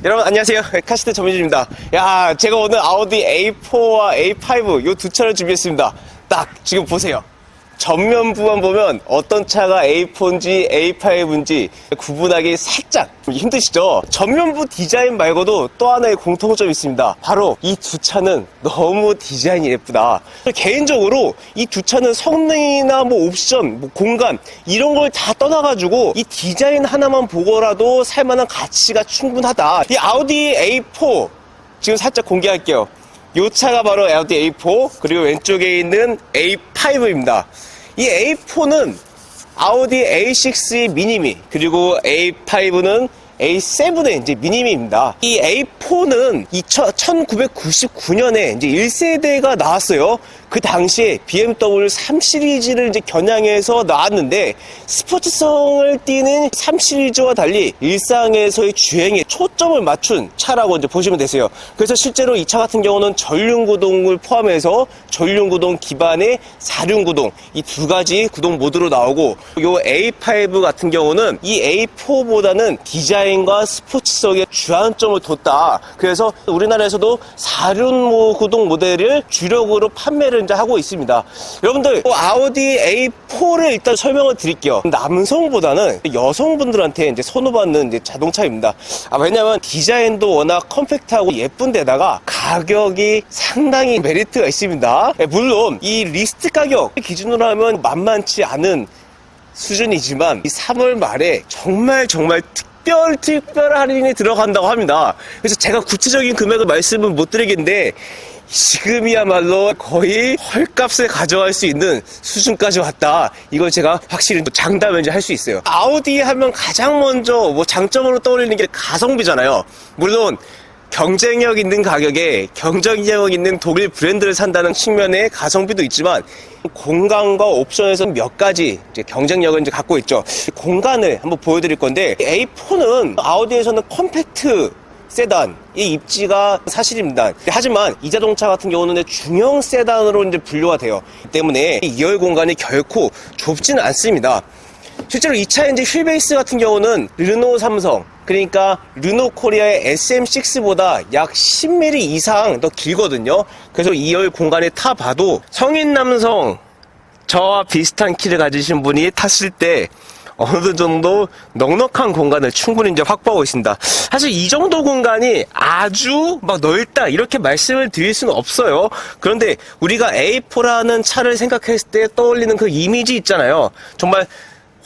여러분 안녕하세요. 카시트 전민준입니다. 야, 제가 오늘 아우디 A4와 A5 이 두 차를 준비했습니다. 딱 지금 보세요. 전면부만 보면 어떤 차가 A4인지 A5인지 구분하기 살짝 힘드시죠? 전면부 디자인 말고도 또 하나의 공통점이 있습니다. 바로 이 두 차는 너무 디자인이 예쁘다. 개인적으로 이 두 차는 성능이나 옵션, 공간 이런 걸 다 떠나가지고 이 디자인 하나만 보고라도 살만한 가치가 충분하다. 이 아우디 A4 지금 살짝 공개할게요. 이 차가 바로 아우디 A4, 그리고 왼쪽에 있는 A5입니다. 이 A4는 아우디 A6의 미니미, 그리고 A5는 A7의 이제 미니미입니다. 이 A4는 1999년에 이제 1세대가 나왔어요. 그 당시에 BMW 3 시리즈를 이제 겨냥해서 나왔는데, 스포츠성을 띠는 3 시리즈와 달리 일상에서의 주행에 초점을 맞춘 차라고 이제 보시면 되세요. 그래서 실제로 이 차 같은 경우는 전륜구동을 포함해서 전륜구동 기반의 사륜구동, 이 두 가지 구동 모드로 나오고, 요 A5 같은 경우는 이 A4보다는 디자인과 스포츠성에 주안점을 뒀다. 그래서 우리나라에서도 사륜 구동 모델을 주력으로 판매를 이제 하고 있습니다. 여러분들, 아우디 A4를 일단 설명을 드릴게요. 남성보다는 여성분들한테 이제 선호받는 이제 자동차입니다. 왜냐면 디자인도 워낙 컴팩트하고 예쁜데다가 가격이 상당히 메리트가 있습니다. 물론 이 리스트 가격 기준으로 하면 만만치 않은 수준이지만 이 3월 말에 정말 특별 할인이 들어간다고 합니다. 그래서 제가 구체적인 금액을 말씀을 못 드리겠는데, 지금이야말로 거의 헐값을 가져갈 수 있는 수준까지 왔다. 이걸 제가 확실히 장담을 이제 할 수 있어요. 아우디 하면 가장 먼저 장점으로 떠올리는 게 가성비잖아요. 물론 경쟁력 있는 가격에 경쟁력 있는 독일 브랜드를 산다는 측면의 가성비도 있지만, 공간과 옵션에서 몇 가지 이제 경쟁력을 이제 갖고 있죠. 공간을 한번 보여드릴 건데, A4는 아우디에서는 컴팩트 세단의 입지가 사실입니다. 하지만 이 자동차 같은 경우는 중형 세단으로 이제 분류가 돼요. 때문에 2열 공간이 결코 좁지는 않습니다. 실제로 이 차의 이제 휠베이스 같은 경우는 르노 삼성, 그러니까 르노 코리아의 SM6보다 약 10mm 이상 더 길거든요. 그래서 2열 공간에 타봐도 성인 남성, 저와 비슷한 키를 가지신 분이 탔을 때 어느 정도 넉넉한 공간을 충분히 이제 확보하고 있습니다. 사실 이 정도 공간이 아주 넓다 이렇게 말씀을 드릴 수는 없어요. 그런데 우리가 A4라는 차를 생각했을 때 떠올리는 그 이미지 있잖아요. 정말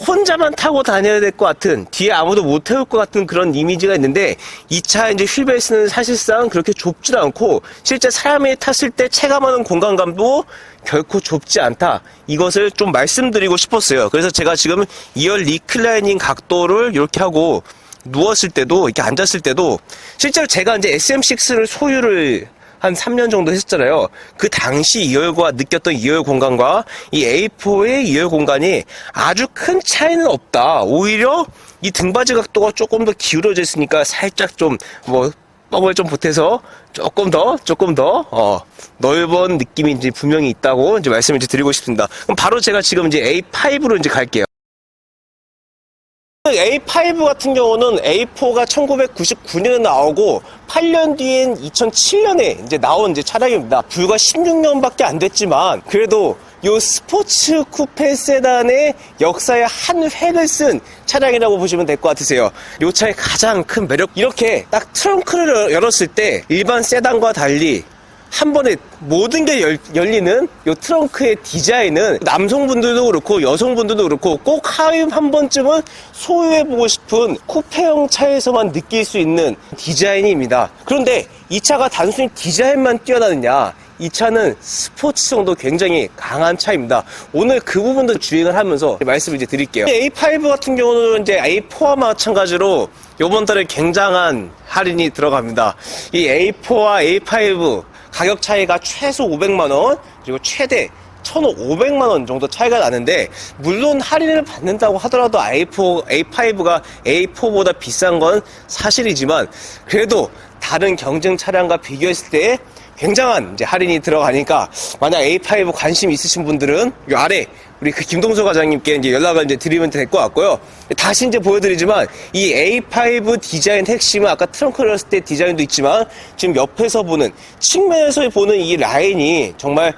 혼자만 타고 다녀야 될 것 같은, 뒤에 아무도 못 태울 것 같은 그런 이미지가 있는데, 이 차 이제 휠베이스는 사실상 그렇게 좁지도 않고, 실제 사람이 탔을 때 체감하는 공간감도 결코 좁지 않다. 이것을 좀 말씀드리고 싶었어요. 그래서 제가 지금 2열 리클라이닝 각도를 이렇게 하고, 누웠을 때도, 이렇게 앉았을 때도, 실제로 제가 이제 SM6를 소유를 한 3년 정도 했었잖아요. 그 당시 2열과 느꼈던 2열 공간과 이 A4의 2열 공간이 아주 큰 차이는 없다. 오히려 이 등받이 각도가 조금 더 기울어져 있으니까 살짝 좀 뻥을 좀 보태서 조금 더 넓은 느낌이 이제 분명히 있다고 이제 말씀을 이제 드리고 싶습니다. 그럼 바로 제가 지금 이제 A5로 이제 갈게요. A5 같은 경우는 A4가 1999년에 나오고 8년 뒤엔 2007년에 이제 나온 이제 차량입니다. 불과 16년밖에 안 됐지만 그래도 요 스포츠 쿠페 세단의 역사의 한 획을 쓴 차량이라고 보시면 될 것 같으세요. 요 차의 가장 큰 매력, 이렇게 딱 트렁크를 열었을 때 일반 세단과 달리 한 번에 모든 게 열리는 이 트렁크의 디자인은 남성분들도 그렇고 여성분들도 그렇고 꼭 한 번쯤은 소유해보고 싶은 쿠페형 차에서만 느낄 수 있는 디자인입니다. 그런데 이 차가 단순히 디자인만 뛰어나느냐? 이 차는 스포츠성도 굉장히 강한 차입니다. 오늘 그 부분도 주행을 하면서 말씀을 이제 드릴게요. A5 같은 경우는 이제 A4와 마찬가지로 이번 달에 굉장한 할인이 들어갑니다. 이 A4와 A5 가격 차이가 최소 500만원, 그리고 최대 1,500만원 정도 차이가 나는데, 물론 할인을 받는다고 하더라도 A5가 A4보다 비싼 건 사실이지만, 그래도 다른 경쟁 차량과 비교했을 때 굉장한 이제 할인이 들어가니까, 만약 A5 관심 있으신 분들은 이 아래 우리 그 김동서 과장님께 이제 연락을 이제 드리면 될 것 같고요. 다시 이제 보여드리지만 이 A5 디자인 핵심은 아까 트렁크를 열었을 때 디자인도 있지만 지금 옆에서 보는 측면에서 보는 이 라인이 정말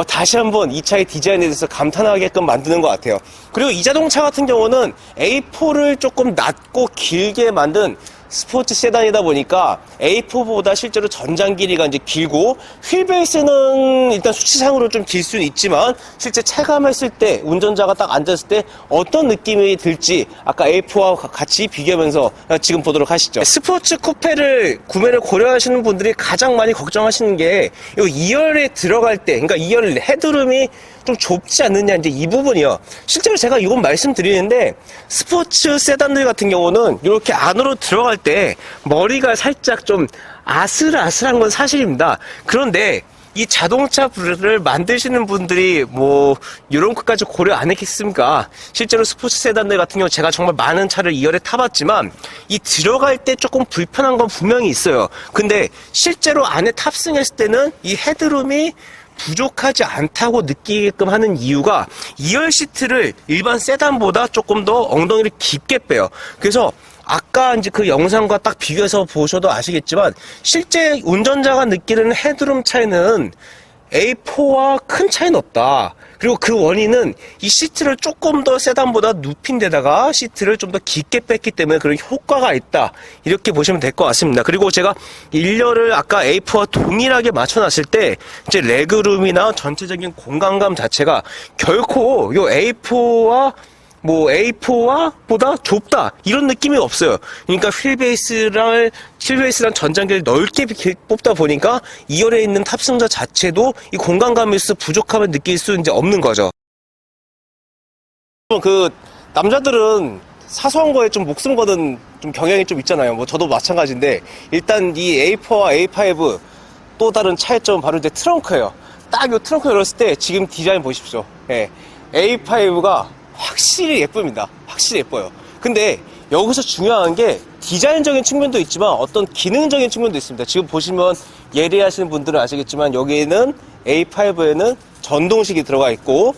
다시 한번 이 차의 디자인에 대해서 감탄하게끔 만드는 것 같아요. 그리고 이 자동차 같은 경우는 A4를 조금 낮고 길게 만든 스포츠 세단이다 보니까 A4보다 실제로 전장 길이가 이제 길고 휠베이스는 일단 수치상으로 좀 길 수는 있지만 실제 체감했을 때 운전자가 딱 앉았을 때 어떤 느낌이 들지 아까 A4와 같이 비교하면서 지금 보도록 하시죠. 스포츠 쿠페를 구매를 고려하시는 분들이 가장 많이 걱정하시는 게 이 2열에 들어갈 때 그러니까 2열 헤드룸이 좀 좁지 않느냐 이제 이 부분이요. 실제로 제가 이건 말씀드리는데 스포츠 세단들 같은 경우는 이렇게 안으로 들어갈 때 머리가 살짝 좀 아슬아슬한 건 사실입니다. 그런데 이 자동차를 만드시는 분들이 뭐 이런 것까지 고려 안 했겠습니까? 실제로 스포츠 세단들 같은 경우 제가 정말 많은 차를 2열에 타봤지만 이 들어갈 때 조금 불편한 건 분명히 있어요. 근데 실제로 안에 탑승했을 때는 이 헤드룸이 부족하지 않다고 느끼게끔 하는 이유가 2열 시트를 일반 세단보다 조금 더 엉덩이를 깊게 빼요. 그래서 아까 이제 그 영상과 딱 비교해서 보셔도 아시겠지만 실제 운전자가 느끼는 헤드룸 차이는 A4와 큰 차이는 없다. 그리고 그 원인은 이 시트를 조금 더 세단보다 눕힌 데다가 시트를 좀 더 깊게 뺐기 때문에 그런 효과가 있다. 이렇게 보시면 될 것 같습니다. 그리고 제가 1열을 아까 A4와 동일하게 맞춰놨을 때 이제 레그룸이나 전체적인 공간감 자체가 결코 요 A4와 보다 좁다 이런 느낌이 없어요. 그러니까 휠베이스랑 전장기를 넓게 뽑다 보니까 2열에 있는 탑승자 자체도 이 공간감에서 부족함을 느낄 수 이제 없는 거죠. 그 남자들은 사소한 거에 좀 목숨 거는 좀 경향이 좀 있잖아요. 뭐 저도 마찬가지인데 일단 이 A4와 A5 또 다른 차이점은 바로 이제 트렁크예요. 딱 이 트렁크 열었을 때 지금 디자인 보십시오. 예. A5가 확실히 예쁩니다. 확실히 예뻐요. 근데 여기서 중요한 게 디자인적인 측면도 있지만 어떤 기능적인 측면도 있습니다. 지금 보시면 예리하시는 분들은 아시겠지만 여기에는 A5에는 전동식이 들어가 있고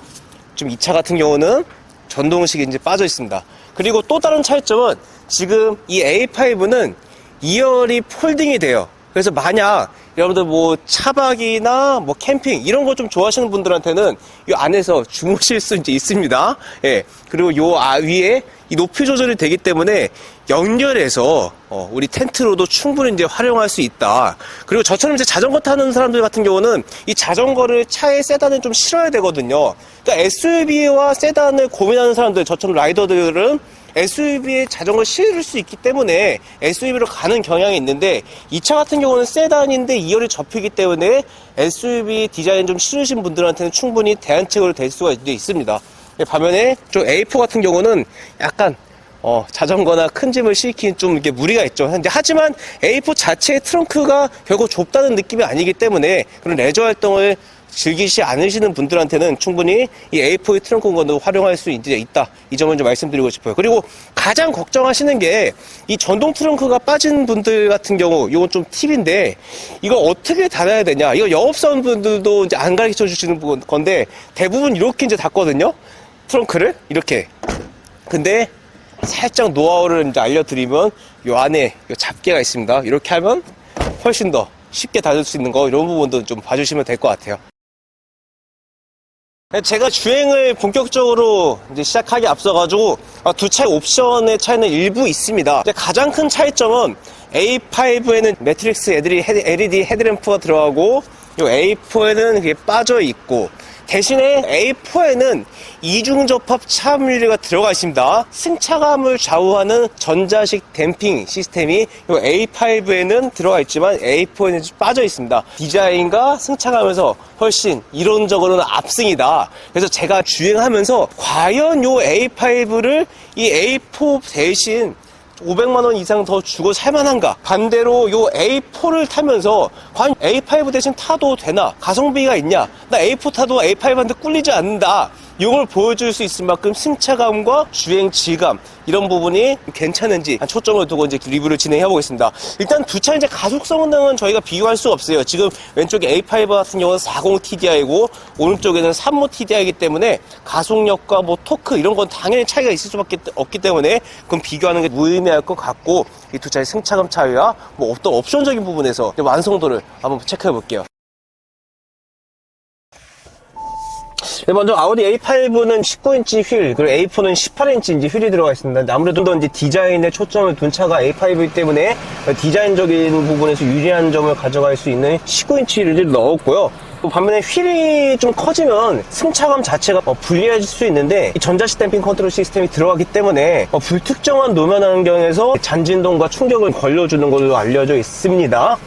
좀 이 차 같은 경우는 전동식이 이제 빠져 있습니다. 그리고 또 다른 차이점은 지금 이 A5는 2열이 폴딩이 돼요. 그래서 만약 여러분들 뭐 차박이나 뭐 캠핑 이런 거 좀 좋아하시는 분들한테는 이 안에서 주무실 수 이제 있습니다. 예. 그리고 요 위에 이 높이 조절이 되기 때문에 연결해서 우리 텐트로도 충분히 이제 활용할 수 있다. 그리고 저처럼 이제 자전거 타는 사람들 같은 경우는 이 자전거를 차에 세단을 좀 실어야 되거든요. 그러니까 SUV와 세단을 고민하는 사람들, 저처럼 라이더들은 SUV에 자전거를 실을 수 있기 때문에 SUV로 가는 경향이 있는데 이 차 같은 경우는 세단인데 2열이 접히기 때문에 SUV 디자인 좀 싫으신 분들한테는 충분히 대안책으로 될 수가 있습니다. 반면에 좀 A4 같은 경우는 약간 자전거나 큰 짐을 싣기엔 좀 이렇게 무리가 있죠. 하지만 A4 자체의 트렁크가 결국 좁다는 느낌이 아니기 때문에 그런 레저 활동을 즐기시 않으시는 분들한테는 충분히 이 A4의 트렁크 공간도 활용할 수 있다. 이 점을 좀 말씀드리고 싶어요. 그리고 가장 걱정하시는 게 이 전동 트렁크가 빠진 분들 같은 경우, 이건 좀 팁인데, 이거 어떻게 닫아야 되냐. 이거 영업사원분들도 이제 안 가르쳐 주시는 건데, 대부분 이렇게 이제 닫거든요. 트렁크를. 이렇게. 근데 살짝 노하우를 이제 알려드리면, 요 안에 요 잡개가 있습니다. 이렇게 하면 훨씬 더 쉽게 닫을 수 있는 거, 이런 부분도 좀 봐주시면 될 것 같아요. 제가 주행을 본격적으로 이제 시작하기 앞서가지고 두 차의 옵션의 차이는 일부 있습니다. 가장 큰 차이점은 A5에는 매트릭스 LED 헤드램프가 들어가고 이 A4에는 그게 빠져 있고 대신에 A4에는 이중접합 차음유리가 들어가 있습니다. 승차감을 좌우하는 전자식 댐핑 시스템이 A5에는 들어가 있지만 A4에는 빠져 있습니다. 디자인과 승차감에서 훨씬 이론적으로는 압승이다. 그래서 제가 주행하면서 과연 이 A5를 이 A4 대신 500만원 이상 더 주고 살만한가? 반대로 요 A4를 타면서 과연 A5 대신 타도 되나? 가성비가 있냐? 나 A4 타도 A5한테 꿀리지 않는다. 이걸 보여줄 수 있을 만큼 승차감과 주행 질감 이런 부분이 괜찮은지 초점을 두고 이제 리뷰를 진행해 보겠습니다. 일단 두 차 이제 가속 성능은 저희가 비교할 수 없어요. 지금 왼쪽에 A5 같은 경우는 40 TDI고 오른쪽에는 35 TDI이기 때문에 가속력과 뭐 토크 이런 건 당연히 차이가 있을 수밖에 없기 때문에 그건 비교하는 게 무의미할 것 같고 이 두 차의 승차감 차이와 뭐 어떤 옵션적인 부분에서 완성도를 한번 체크해 볼게요. 네, 먼저 아우디 A5는 19인치 휠, 그리고 A4는 18인치 휠이 들어가 있습니다. 아무래도 더 이제 디자인에 초점을 둔 차가 A5이기 때문에 디자인적인 부분에서 유리한 점을 가져갈 수 있는 19인치 휠을 넣었고요. 반면에 휠이 좀 커지면 승차감 자체가 불리해질 수 있는데 전자식 댐핑 컨트롤 시스템이 들어가기 때문에 불특정한 노면 환경에서 잔진동과 충격을 걸려주는 걸로 알려져 있습니다.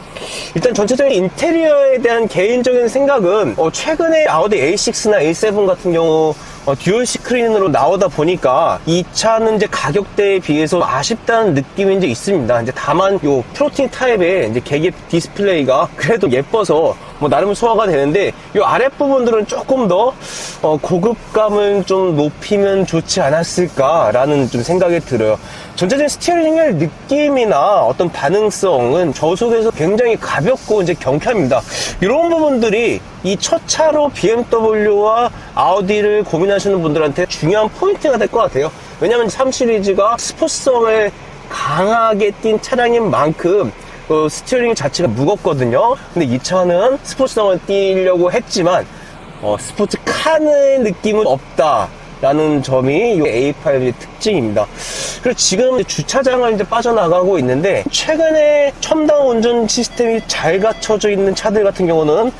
일단 전체적인 인테리어에 대한 개인적인 생각은 최근에 아우디 A6나 A7 같은 경우 듀얼 스크린으로 나오다 보니까 이 차는 이제 가격대에 비해서 아쉽다는 느낌이 이제 있습니다. 이제 다만 요 플로팅 타입의 이제 계기 디스플레이가 그래도 예뻐서 뭐 나름 소화가 되는데 요 아랫부분들은 조금 더 고급감을 좀 높이면 좋지 않았을까라는 좀 생각이 들어요. 전체적인 스티어링의 느낌이나 어떤 반응성은 저속에서 굉장히 가볍고 이제 경쾌합니다. 이런 부분들이 이 첫 차로 BMW와 아우디를 고민하시는 분들한테 중요한 포인트가 될 것 같아요. 왜냐하면 3 시리즈가 스포츠성을 강하게 띈 차량인 만큼 스티어링 자체가 무겁거든요. 근데 이 차는 스포츠성을 띄려고 했지만 스포츠카의 느낌은 없다라는 점이 이 A5의 특징입니다. 그리고 지금 주차장을 이제 빠져나가고 있는데 최근에 첨단 운전 시스템이 잘 갖춰져 있는 차들 같은 경우는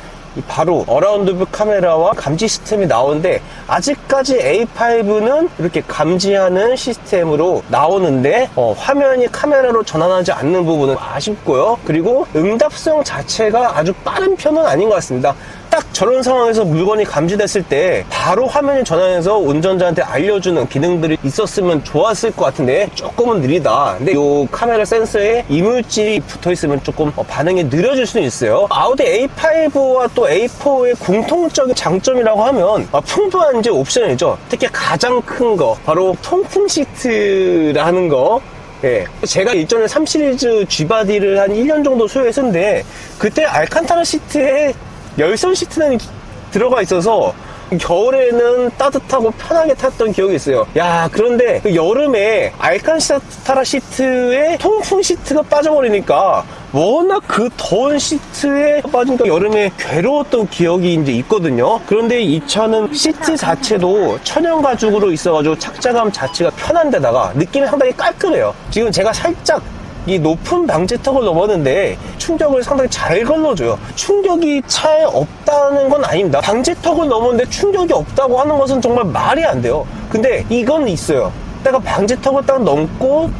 바로 어라운드 뷰 카메라와 감지 시스템이 나오는데 아직까지 A5는 이렇게 감지하는 시스템으로 나오는데 화면이 카메라로 전환하지 않는 부분은 아쉽고요. 그리고 응답성 자체가 아주 빠른 편은 아닌 것 같습니다. 딱 저런 상황에서 물건이 감지됐을 때 바로 화면이 전환해서 운전자한테 알려주는 기능들이 있었으면 좋았을 것 같은데 조금은 느리다. 근데 이 카메라 센서에 이물질이 붙어있으면 조금 반응이 느려질 수는 있어요. 아우디 A5와 또 A4의 공통적인 장점이라고 하면 풍부한 이제 옵션이죠. 특히 가장 큰 거 바로 통풍 시트라는 거. 예. 제가 일전에 3 시리즈 G바디를 한 1년 정도 소유했었는데 그때 알칸타라 시트에 열선 시트는 들어가 있어서 겨울에는 따뜻하고 편하게 탔던 기억이 있어요. 야, 그런데 그 여름에 알칸타라 시트에 통풍 시트가 빠져버리니까 워낙 그 더운 시트에 빠지니까 여름에 괴로웠던 기억이 이제 있거든요. 그런데 이 차는 시트 자체도 천연 가죽으로 있어가지고 착자감 자체가 편한 데다가 느낌이 상당히 깔끔해요. 지금 제가 살짝 이 높은 방지턱을 넘었는데 충격을 상당히 잘 걸러줘요. 충격이 차에 없다는 건 아닙니다. 방지턱을 넘었는데 충격이 없다고 하는 것은 정말 말이 안 돼요. 근데 이건 있어요. 내가 방지턱을 딱 넘고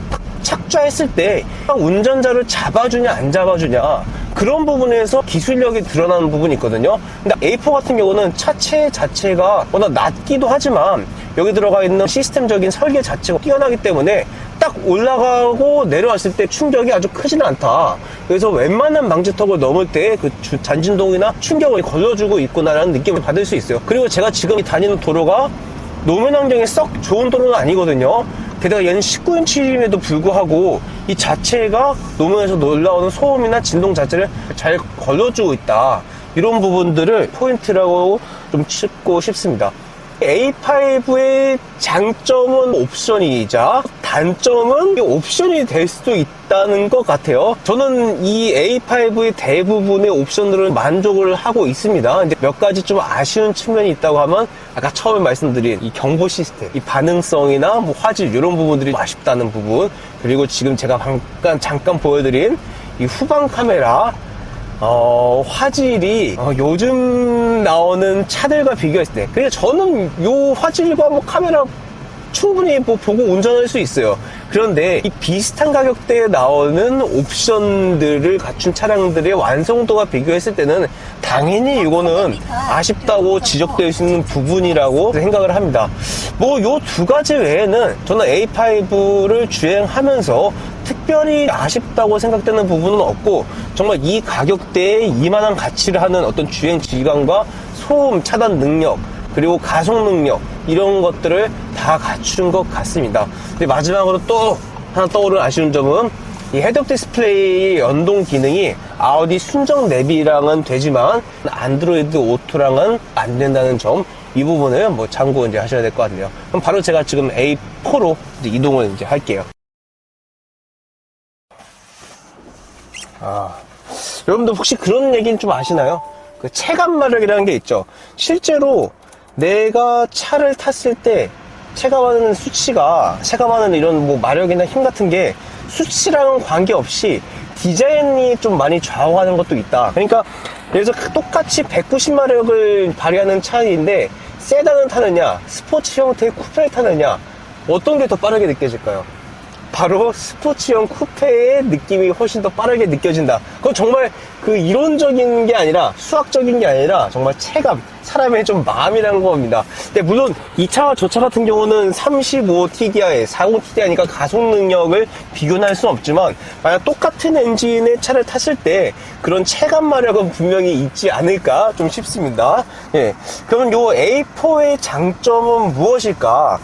착좌했을 때 운전자를 잡아주냐 안 잡아주냐 그런 부분에서 기술력이 드러나는 부분이 있거든요. 근데 A4 같은 경우는 차체 자체가 워낙 낮기도 하지만 여기 들어가 있는 시스템적인 설계 자체가 뛰어나기 때문에 딱 올라가고 내려왔을 때 충격이 아주 크지는 않다. 그래서 웬만한 방지턱을 넘을 때 그 잔진동이나 충격을 걸러주고 있구나라는 느낌을 받을 수 있어요. 그리고 제가 지금 다니는 도로가 노면 환경에 썩 좋은 도로는 아니거든요. 게다가 얘는 19인치임에도 불구하고 이 자체가 노면에서 올라오는 소음이나 진동 자체를 잘 걸러주고 있다. 이런 부분들을 포인트라고 좀 짚고 싶습니다. A5의 장점은 옵션이자 단점은 옵션이 될 수도 있다는 것 같아요. 저는 이 A5의 대부분의 옵션들을 만족을 하고 있습니다. 이제 몇 가지 좀 아쉬운 측면이 있다고 하면 아까 처음에 말씀드린 이 경보 시스템, 이 반응성이나 뭐 화질 이런 부분들이 아쉽다는 부분, 그리고 지금 제가 잠깐 보여드린 이 후방 카메라 화질이 요즘 나오는 차들과 비교했을 때 그냥 저는 요 화질과 뭐 카메라 충분히 뭐 보고 운전할 수 있어요. 그런데 이 비슷한 가격대에 나오는 옵션들을 갖춘 차량들의 완성도가 비교했을 때는 당연히 이거는 아쉽다고 지적될 수 있는 부분이라고 생각을 합니다. 뭐 요 두 가지 외에는 저는 A5를 주행하면서 특별히 아쉽다고 생각되는 부분은 없고 정말 이 가격대에 이만한 가치를 하는 어떤 주행 질감과 소음 차단 능력 그리고 가속 능력, 이런 것들을 다 갖춘 것 같습니다. 근데 마지막으로 또 하나 떠오르는 아쉬운 점은 이 헤드업 디스플레이 연동 기능이 아우디 순정 내비랑은 되지만 안드로이드 오토랑은 안 된다는 점, 이 부분을 뭐 참고 이제 하셔야 될 것 같네요. 그럼 바로 제가 지금 A4로 이제 이동을 이제 할게요. 여러분들 혹시 그런 얘기는 좀 아시나요? 그 체감 마력이라는 게 있죠. 실제로 내가 차를 탔을 때 체감하는 수치가, 체감하는 이런 뭐 마력이나 힘 같은 게 수치랑은 관계없이 디자인이 좀 많이 좌우하는 것도 있다. 그러니까 그래서 똑같이 190마력을 발휘하는 차인데 세단을 타느냐, 스포츠 형태의 쿠페를 타느냐, 어떤 게 더 빠르게 느껴질까요? 바로 스포츠형 쿠페의 느낌이 훨씬 더 빠르게 느껴진다. 그건 정말 그 이론적인 게 아니라, 수학적인 게 아니라 정말 체감, 사람의 좀 마음이라는 겁니다. 근데 물론 이 차와 저 차 같은 경우는 35TDI, 40TDI니까 가속 능력을 비교는 할 수는 없지만, 만약 똑같은 엔진의 차를 탔을 때 그런 체감 마력은 분명히 있지 않을까 좀 싶습니다. 예. 그러면 요 A4의 장점은 무엇일까?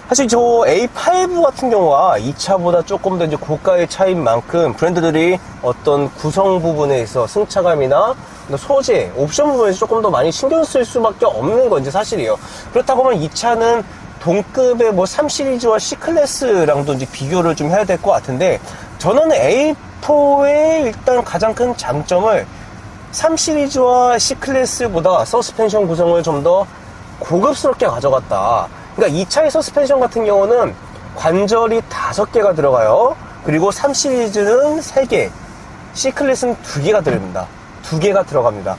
사실 저 A5 같은 경우가 이 차보다 조금 더 이제 고가의 차인 만큼 브랜드들이 어떤 구성 부분에 있어 승차감이나 소재, 옵션 부분에서 조금 더 많이 신경 쓸 수밖에 없는 건지 사실이에요. 그렇다고 하면 이 차는 동급의 뭐 3 시리즈와 C클래스랑도 이제 비교를 좀 해야 될 것 같은데, 저는 A4의 일단 가장 큰 장점을 3 시리즈와 C클래스보다 서스펜션 구성을 좀 더 고급스럽게 가져갔다. 그러니까 이 차의 서스펜션 같은 경우는 관절이 5개가 들어가요. 그리고 3 시리즈는 3개, C클래스는 2개가 들어갑니다. 2개가 들어갑니다.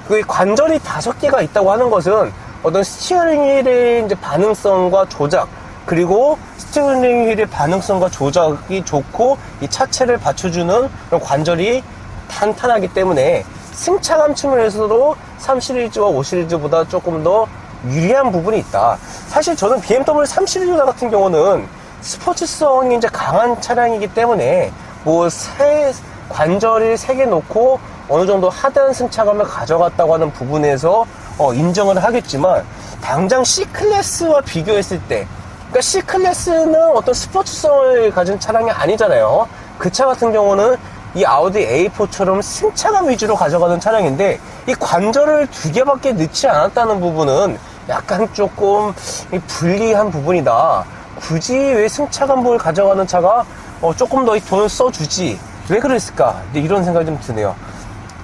그 관절이 5개가 있다고 하는 것은 어떤 스티어링 휠의 이제 반응성과 조작, 그리고 스티어링 휠의 반응성과 조작이 좋고 이 차체를 받쳐주는 그런 관절이 탄탄하기 때문에 승차감 측면에서도 3 시리즈와 5 시리즈보다 조금 더 유리한 부분이 있다. 사실 저는 BMW 3 시리즈 같은 경우는 스포츠성이 이제 강한 차량이기 때문에 뭐 관절을 3개 놓고 어느 정도 하드한 승차감을 가져갔다고 하는 부분에서 인정을 하겠지만, 당장 C클래스와 비교했을 때, 그러니까 C클래스는 어떤 스포츠성을 가진 차량이 아니잖아요. 그 차 같은 경우는 이 아우디 A4처럼 승차감 위주로 가져가는 차량인데, 이 관절을 2개밖에 넣지 않았다는 부분은 약간 조금 불리한 부분이다. 굳이 왜 승차감을 가져가는 차가 조금 더 돈을 써주지, 왜 그랬을까, 이런 생각이 좀 드네요.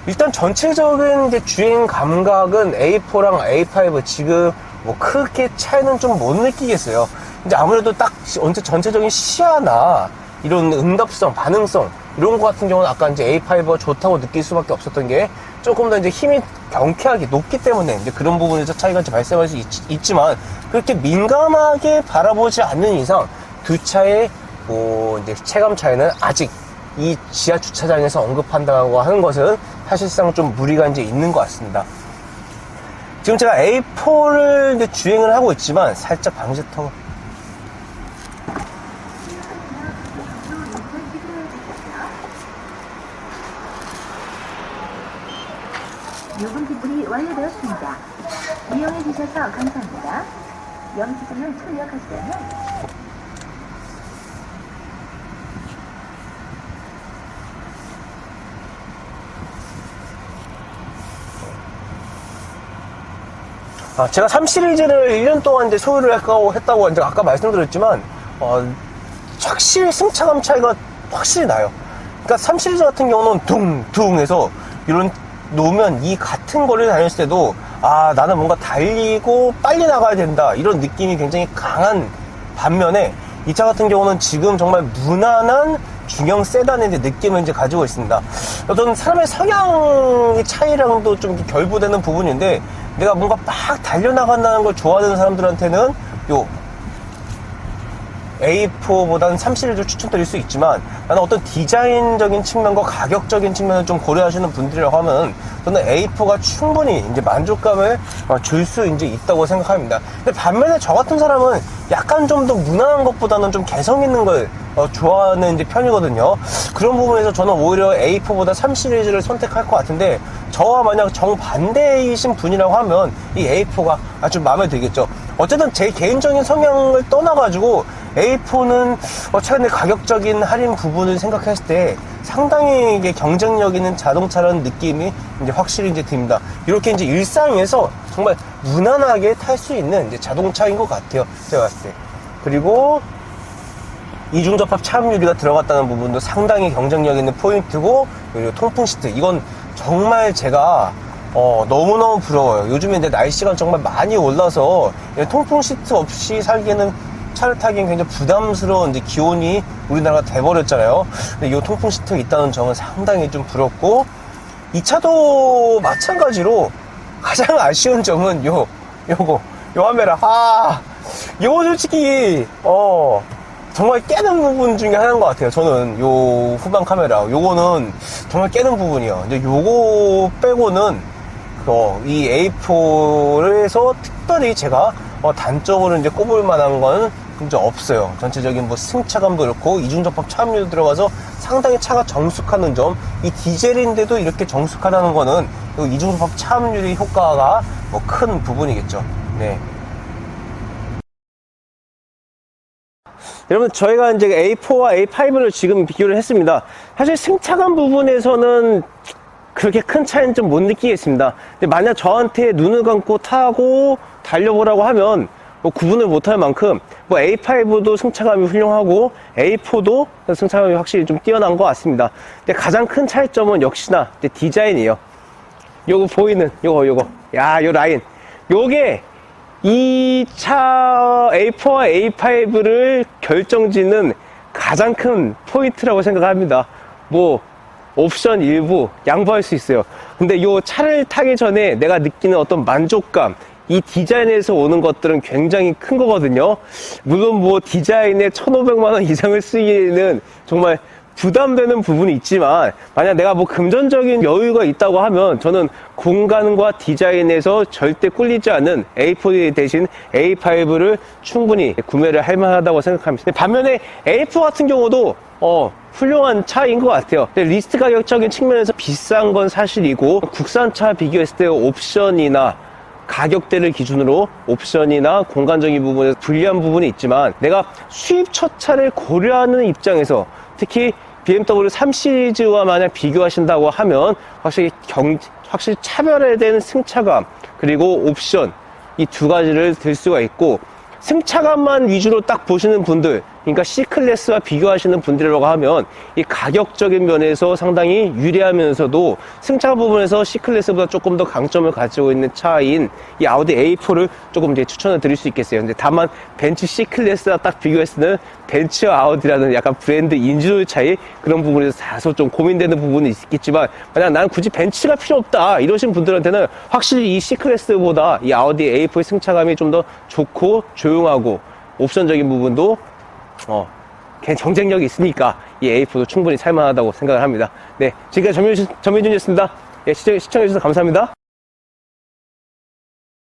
일단 전체적인 이제 주행 감각은 A4랑 A5 지금 뭐 크게 차이는 좀 못 느끼겠어요. 이제 아무래도 딱 전체적인 시야나 이런 응답성, 반응성, 이런 거 같은 경우는 아까 이제 A5가 좋다고 느낄 수밖에 없었던 게, 조금 더 이제 힘이 경쾌하게 높기 때문에 이제 그런 부분에서 차이가 이제 발생할 수 있지만, 그렇게 민감하게 바라보지 않는 이상 두 차의 뭐 이제 체감 차이는 아직 이 지하 주차장에서 언급한다고 하는 것은 사실상 좀 무리가 이제 있는 것 같습니다. 지금 제가 A4를 이제 주행을 하고 있지만 살짝 방지턱, 요금 지불이 완료되었습니다. 이용해 주셔서 감사합니다. 영수증을 출력하시려면 제가 3 시리즈를 1년 동안 이제 소유를 했다고 이제 아까 말씀드렸지만, 확실히 승차감 차이가 확실히 나요. 그러니까 3 시리즈 같은 경우는 둥둥 해서 이런 놓으면 이 같은 거리를 다녔을 때도 나는 뭔가 달리고 빨리 나가야 된다, 이런 느낌이 굉장히 강한 반면에, 이 차 같은 경우는 지금 정말 무난한 중형 세단의 느낌을 이제 가지고 있습니다. 어떤 사람의 성향의 차이랑도 좀 결부되는 부분인데, 내가 뭔가 막 달려나간다는 걸 좋아하는 사람들한테는 요 A4보다는 3 시리즈를 추천드릴 수 있지만, 나는 어떤 디자인적인 측면과 가격적인 측면을 좀 고려하시는 분들이라고 하면 저는 A4가 충분히 이제 만족감을 줄 수 이제 있다고 생각합니다. 근데 반면에 저 같은 사람은 약간 좀 더 무난한 것보다는 좀 개성 있는 걸 좋아하는 이제 편이거든요. 그런 부분에서 저는 오히려 A4보다 3 시리즈를 선택할 것 같은데, 저와 만약 정반대이신 분이라고 하면 이 A4가 아주 마음에 들겠죠. 어쨌든 제 개인적인 성향을 떠나가지고 A4는 최근에 가격적인 할인 부분을 생각했을 때 상당히 이게 경쟁력 있는 자동차라는 느낌이 이제 확실히 이제 듭니다. 이렇게 이제 일상에서 정말 무난하게 탈 수 있는 이제 자동차인 것 같아요. 제가 봤을 때. 그리고 이중접합 차음유리가 들어갔다는 부분도 상당히 경쟁력 있는 포인트고, 그리고 통풍 시트, 이건 정말 제가 너무너무 부러워요. 요즘에 이제 날씨가 정말 많이 올라서 통풍 시트 없이 살기에는, 차를 타기엔 굉장히 부담스러운 이제 기온이 우리나라가 돼버렸잖아요. 근데 이 통풍 시트가 있다는 점은 상당히 좀 부럽고, 이 차도 마찬가지로 가장 아쉬운 점은 요 카메라. 요거 솔직히 정말 깨는 부분 중에 하나인 것 같아요. 저는 요 후방 카메라, 요거는 정말 깨는 부분이에요. 이제 요거 빼고는 이 A4에서 특별히 제가 단적으로 이제 꼽을 만한 건 진짜 없어요. 전체적인 뭐 승차감도 그렇고 이중접합 차음유도 들어가서 상당히 차가 정숙하는 점, 이 디젤인데도 이렇게 정숙하다는 거는 이 이중접합 차음유의 효과가 뭐 큰 부분이겠죠. 네. 여러분, 저희가 이제 A4와 A5를 지금 비교를 했습니다. 사실 승차감 부분에서는 그렇게 큰 차이는 좀 못 느끼겠습니다. 근데 만약 저한테 눈을 감고 타고 달려보라고 하면 뭐 구분을 못할 만큼 뭐 A5도 승차감이 훌륭하고 A4도 승차감이 확실히 좀 뛰어난 것 같습니다. 근데 가장 큰 차이점은 역시나 이제 디자인이에요. 요거 보이는 요거 야, 요 라인, 요게 이 차 A4와 A5를 결정짓는 가장 큰 포인트라고 생각합니다. 뭐 옵션 일부 양보할 수 있어요. 근데 이 차를 타기 전에 내가 느끼는 어떤 만족감, 이 디자인에서 오는 것들은 굉장히 큰 거거든요. 물론 뭐 디자인에 1,500만 원 이상을 쓰기에는 정말 부담되는 부분이 있지만, 만약 내가 뭐 금전적인 여유가 있다고 하면 저는 공간과 디자인에서 절대 꿀리지 않는 A4 대신 A5를 충분히 구매를 할 만하다고 생각합니다. 반면에 A4 같은 경우도 훌륭한 차인 것 같아요. 근데 리스트 가격적인 측면에서 비싼 건 사실이고, 국산차 비교했을 때 옵션이나 가격대를 기준으로 옵션이나 공간적인 부분에서 불리한 부분이 있지만, 내가 수입 첫 차를 고려하는 입장에서 특히 BMW 3 시리즈와 만약 비교하신다고 하면 확실히 차별화된 승차감 그리고 옵션, 이 두 가지를 들 수가 있고, 승차감만 위주로 딱 보시는 분들, 그러니까 C클래스와 비교하시는 분들이라고 하면 이 가격적인 면에서 상당히 유리하면서도 승차감 부분에서 C클래스보다 조금 더 강점을 가지고 있는 차인 이 아우디 A4를 조금 이제 추천을 드릴 수 있겠어요. 근데 다만 벤츠 C클래스와 딱 비교했을 때는 벤츠와 아우디라는 약간 브랜드 인지도의 차이, 그런 부분에서 다소 좀 고민되는 부분이 있겠지만, 만약 나는 굳이 벤츠가 필요 없다 이러신 분들한테는 확실히 이 C클래스보다 이 아우디 A4의 승차감이 좀 더 좋고 조용하고 옵션적인 부분도 경쟁력이 있으니까 이 A4도 충분히 살만하다고 생각을 합니다. 네, 지금까지 전민준이었습니다. 예, 시청해주셔서 감사합니다.